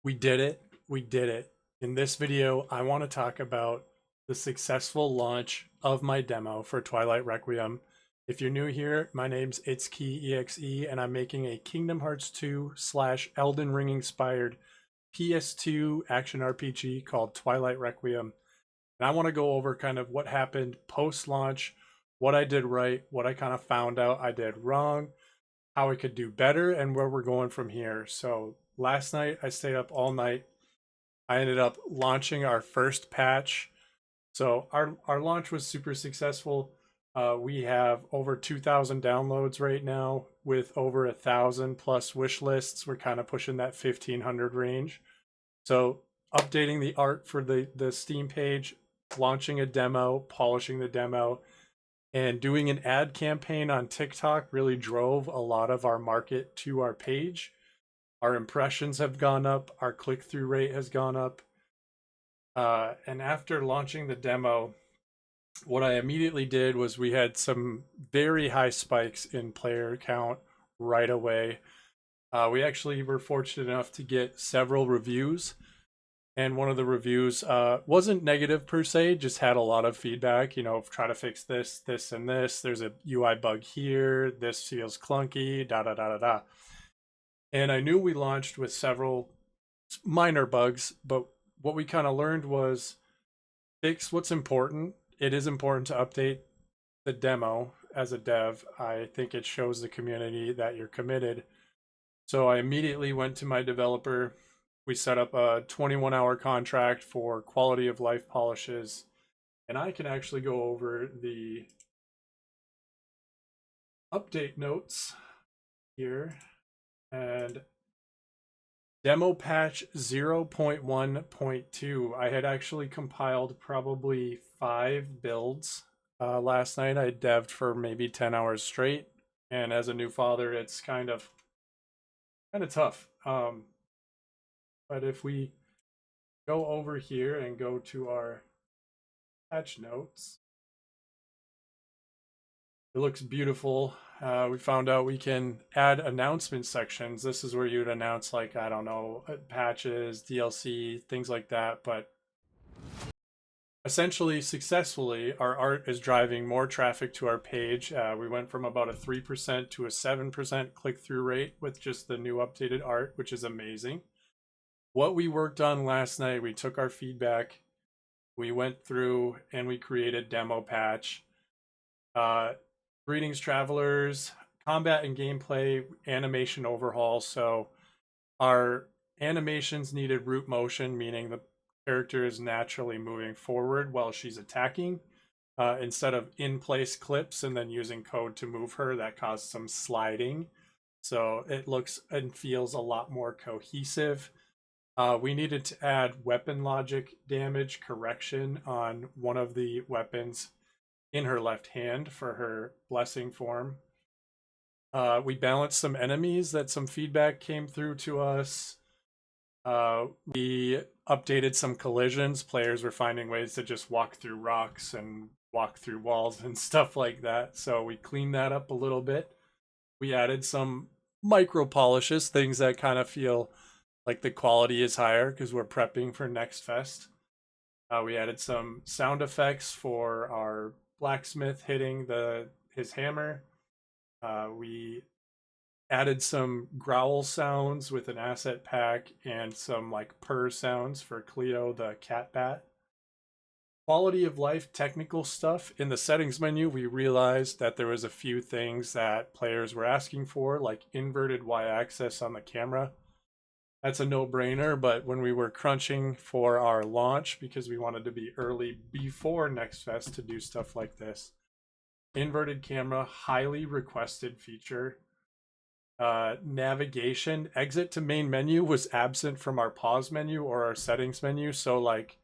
We did it. We did it. In this video, I want to talk about the successful launch of my demo for Twilight Requiem. If you're new here, my name's itskeyexe, and I'm making a Kingdom Hearts 2 slash Elden Ring inspired PS2 action RPG called Twilight Requiem. And I want to go over kind of what happened post launch, what I did right, what I kind of found out I did wrong, how I could do better, and where we're going from here. So last night I stayed up all night. I ended up launching our first patch. So our launch was super successful. We have over 2,000 downloads right now with over 1,000 plus wish lists. We're kind of pushing that 1,500 range. So updating the art for the Steam page, launching a demo, polishing the demo, and doing an ad campaign on TikTok really drove a lot of our market to our page. Our impressions have gone up, our click-through rate has gone up. And after launching the demo, what I immediately did was we had some very high spikes in player count right away. We actually were fortunate enough to get several reviews, and one of the reviews wasn't negative per se, just had a lot of feedback, try to fix this, this, and this. There's a UI bug here. This feels clunky, da da da da da. And I knew we launched with several minor bugs, but what we kind of learned was fix what's important. It is important to update the demo as a dev. I think it shows the community that you're committed. So I immediately went to my developer. We set up a 21-hour contract for quality of life polishes. And I can actually go over the update notes here. And demo patch 0.1.2, I had actually compiled probably 5 builds. Last night I dev'd for maybe 10 hours straight. And as a new father, it's kind of tough. But if we go over here and go to our patch notes, it looks beautiful. We found out we can add announcement sections. This is where you'd announce, like, I don't know, patches, DLC, things like that. But essentially, successfully, our art is driving more traffic to our page. We went from about a 3% to a 7% click-through rate with just the new updated art, which is amazing. What we worked on last night, we took our feedback, we went through and we created demo patch. Greetings, travelers, combat and gameplay animation overhaul. So our animations needed root motion, meaning the character is naturally moving forward while she's attacking, instead of in-place clips and then using code to move her. That caused some sliding. So it looks and feels a lot more cohesive. We needed to add weapon logic damage correction on one of the weapons in her left hand for her blessing form. We balanced some enemies that some feedback came through to us. We updated some collisions. Players were finding ways to just walk through rocks and walk through walls and stuff like that. So we cleaned that up a little bit. We added some micro polishes, things that kind of feel like the quality is higher because we're prepping for Next Fest. We added some sound effects for our blacksmith hitting his hammer. We added some growl sounds with an asset pack and some like purr sounds for Cleo the cat bat. Quality of life technical stuff. In the settings menu, we realized that there was a few things that players were asking for, like inverted y-axis on the camera. That's a no-brainer, but when we were crunching for our launch, because we wanted to be early before Next Fest to do stuff like this, inverted camera, highly requested feature. Navigation, exit to main menu was absent from our pause menu or our settings menu, so like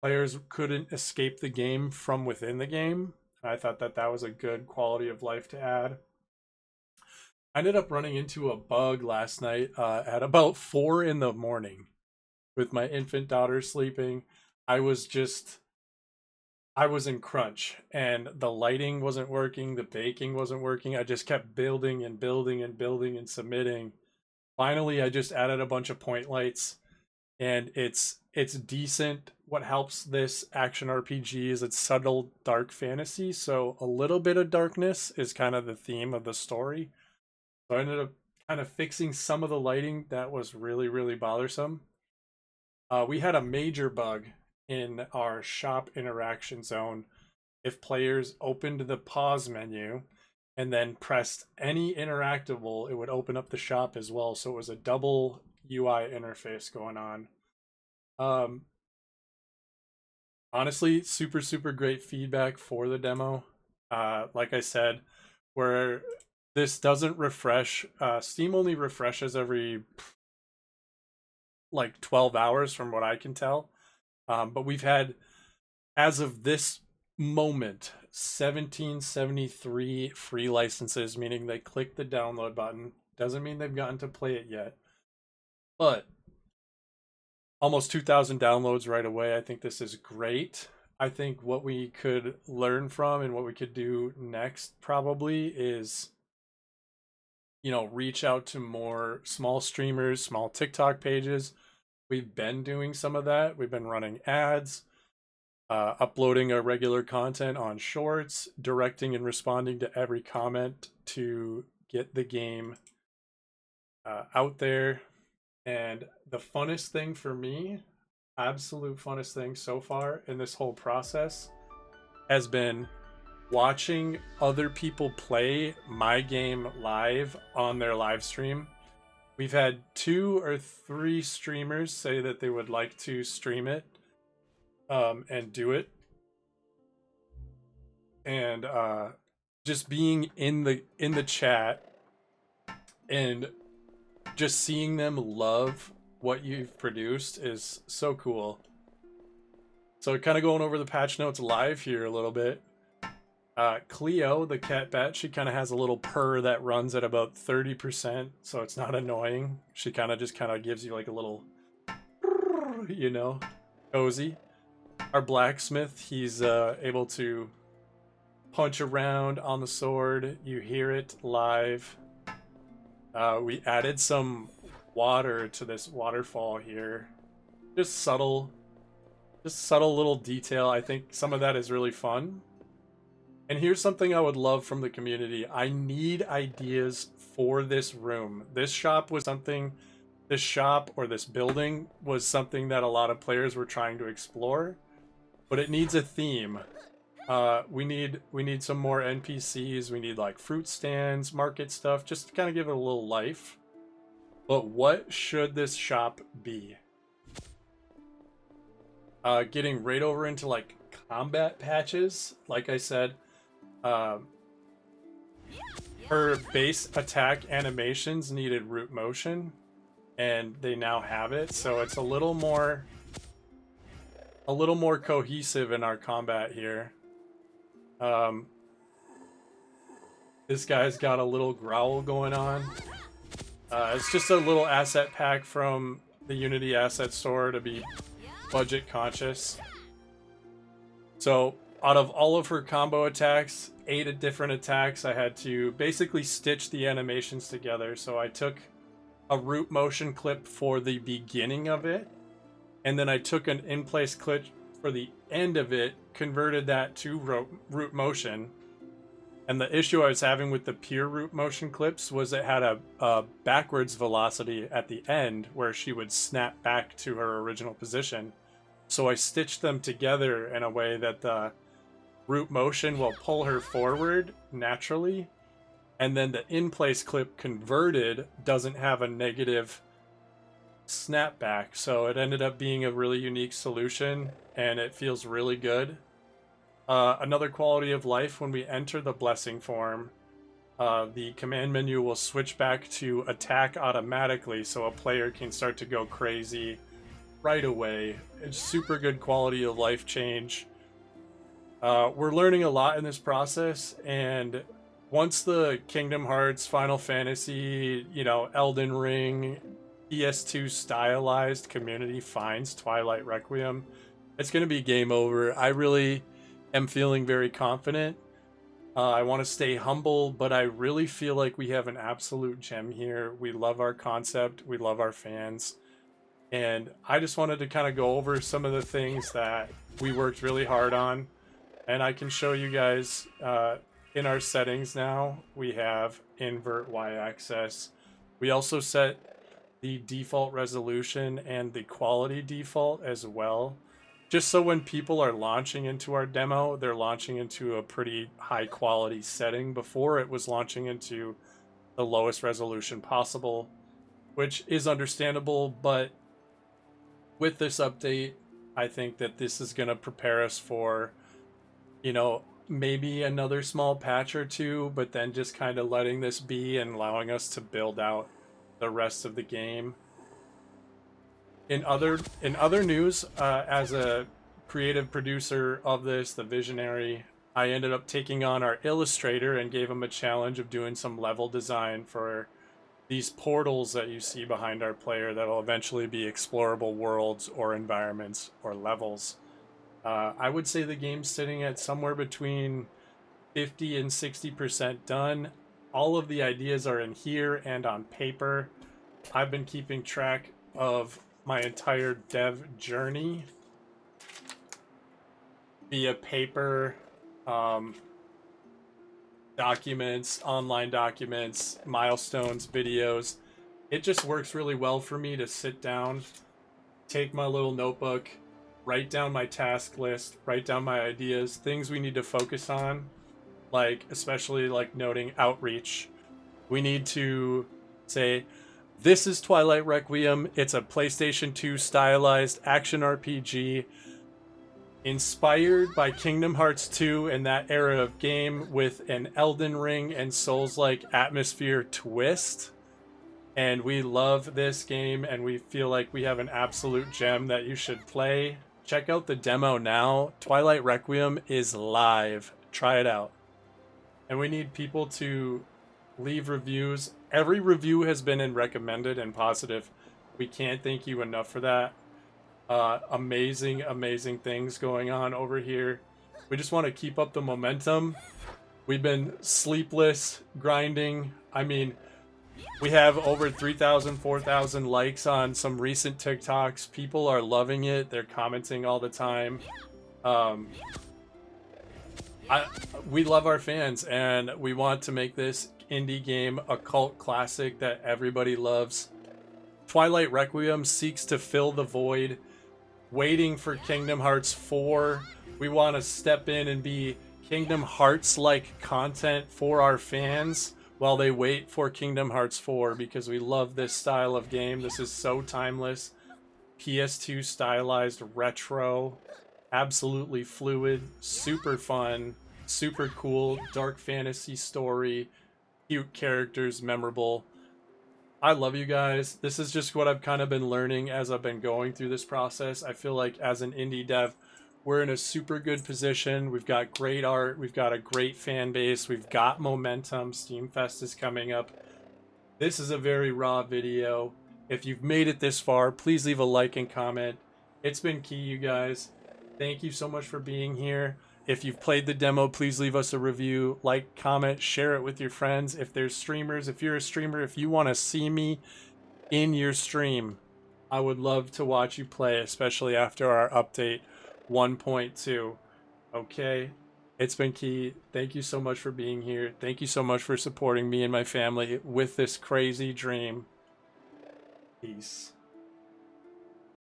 players couldn't escape the game from within the game. I thought that was a good quality of life to add. I ended up running into a bug last night at about 4 in the morning with my infant daughter sleeping. I was in crunch and the lighting wasn't working, the baking wasn't working. I just kept building and building and building and submitting. Finally, I just added a bunch of point lights and it's decent. What helps this action RPG is it's subtle dark fantasy, so a little bit of darkness is kind of the theme of the story. So I ended up kind of fixing some of the lighting that was really, really bothersome. We had a major bug in our shop interaction zone. If players opened the pause menu and then pressed any interactable, it would open up the shop as well. So it was a double UI interface going on. Um, Honestly, super, super great feedback for the demo. Like I said, where this doesn't refresh, Steam only refreshes every like 12 hours from what I can tell. But we've had, as of this moment, 1773 free licenses, meaning they click the download button. Doesn't mean they've gotten to play it yet, but almost 2,000 downloads right away. I think this is great. I think what we could learn from and what we could do next probably is, reach out to more small streamers, small TikTok pages. We've been doing some of that. We've been running ads, uploading our regular content on shorts, directing and responding to every comment to get the game out there. And the funnest thing for me, absolute funnest thing so far in this whole process, has been watching other people play my game live on their live stream. We've had 2 or 3 streamers say that they would like to stream it and do it. And just being in the chat and just seeing them love what you've produced is so cool. So kind of going over the patch notes live here a little bit. Cleo, the cat bat, she kind of has a little purr that runs at about 30%, so it's not annoying. She kind of gives you like a little, cozy. Our blacksmith, he's able to punch around on the sword. You hear it live. We added some water to this waterfall here. Just subtle little detail. I think some of that is really fun. And here's something I would love from the community. I need ideas for this room. This shop or this building was something that a lot of players were trying to explore, but it needs a theme. We need some more NPCs. We need like fruit stands, market stuff, just to kind of give it a little life. But what should this shop be? Getting right over into like combat patches. Like I said, her base attack animations needed root motion, and they now have it, so it's a little more cohesive in our combat here. This guy's got a little growl going on. It's just a little asset pack from the Unity asset store to be budget conscious. So out of all of her combo attacks, 8 different attacks, I had to basically stitch the animations together. So I took a root motion clip for the beginning of it, and then I took an in-place clip for the end of it, converted that to root motion. And the issue I was having with the pure root motion clips was it had a backwards velocity at the end where she would snap back to her original position. So I stitched them together in a way that the root motion will pull her forward naturally, and then the in-place clip converted doesn't have a negative snapback. So it ended up being a really unique solution, and it feels really good. Another quality of life, when we enter the blessing form, the command menu will switch back to attack automatically, so a player can start to go crazy right away. It's super good quality of life change. We're learning a lot in this process, and once the Kingdom Hearts, Final Fantasy, Elden Ring, PS2 stylized community finds Twilight Requiem, it's going to be game over. I really am feeling very confident. I want to stay humble, but I really feel like we have an absolute gem here. We love our concept. We love our fans. And I just wanted to kind of go over some of the things that we worked really hard on. And I can show you guys in our settings now, we have invert y-axis. We also set the default resolution and the quality default as well. Just so when people are launching into our demo, they're launching into a pretty high quality setting. Before it was launching into the lowest resolution possible, which is understandable, but with this update, I think that this is going to prepare us for, you know, maybe another small patch or two, but then just kind of letting this be and allowing us to build out the rest of the game. In other news, as a creative producer of this, the visionary, I ended up taking on our illustrator and gave him a challenge of doing some level design for these portals that you see behind our player that will eventually be explorable worlds or environments or levels. I would say the game's sitting at somewhere between 50 and 60% done. All of the ideas are in here and on paper. I've been keeping track of my entire dev journey via paper, documents, online documents, milestones, videos. It just works really well for me to sit down, take my little notebook, write down my task list, write down my ideas, things we need to focus on, like especially like noting outreach. We need to say, this is Twilight Requiem. It's a PlayStation 2 stylized action RPG inspired by Kingdom Hearts 2 and that era of game with an Elden Ring and Souls-like atmosphere twist. And we love this game and we feel like we have an absolute gem that you should play. Check out the demo now. Twilight Requiem is live. Try it out. And we need people to leave reviews. Every review has been in recommended and positive. We can't thank you enough for that. Amazing things going on over here. We just want to keep up the momentum. We've been sleepless, grinding. I mean, we have over 3,000, 4,000 likes on some recent TikToks. People are loving it. They're commenting all the time. We love our fans, and we want to make this indie game a cult classic that everybody loves. Twilight Requiem seeks to fill the void, waiting for Kingdom Hearts 4. We want to step in and be Kingdom Hearts-like content for our fans while they wait for Kingdom Hearts 4, because we love this style of game. This is so timeless. PS2 stylized retro, absolutely fluid, super fun, super cool, dark fantasy story, cute characters, memorable. I love you guys. This is just what I've kind of been learning as I've been going through this process. I feel like as an indie dev, we're in a super good position. We've got great art. We've got a great fan base. We've got momentum. Steamfest is coming up. This is a very raw video. If you've made it this far, please leave a like and comment. It's been key, you guys. Thank you so much for being here. If you've played the demo, please leave us a review, like, comment, share it with your friends. If there's streamers, if you're a streamer, if you want to see me in your stream, I would love to watch you play, especially after our update 1.2. Okay? It's been key. Thank you so much for being here. Thank you so much for supporting me and my family with this crazy dream. Peace.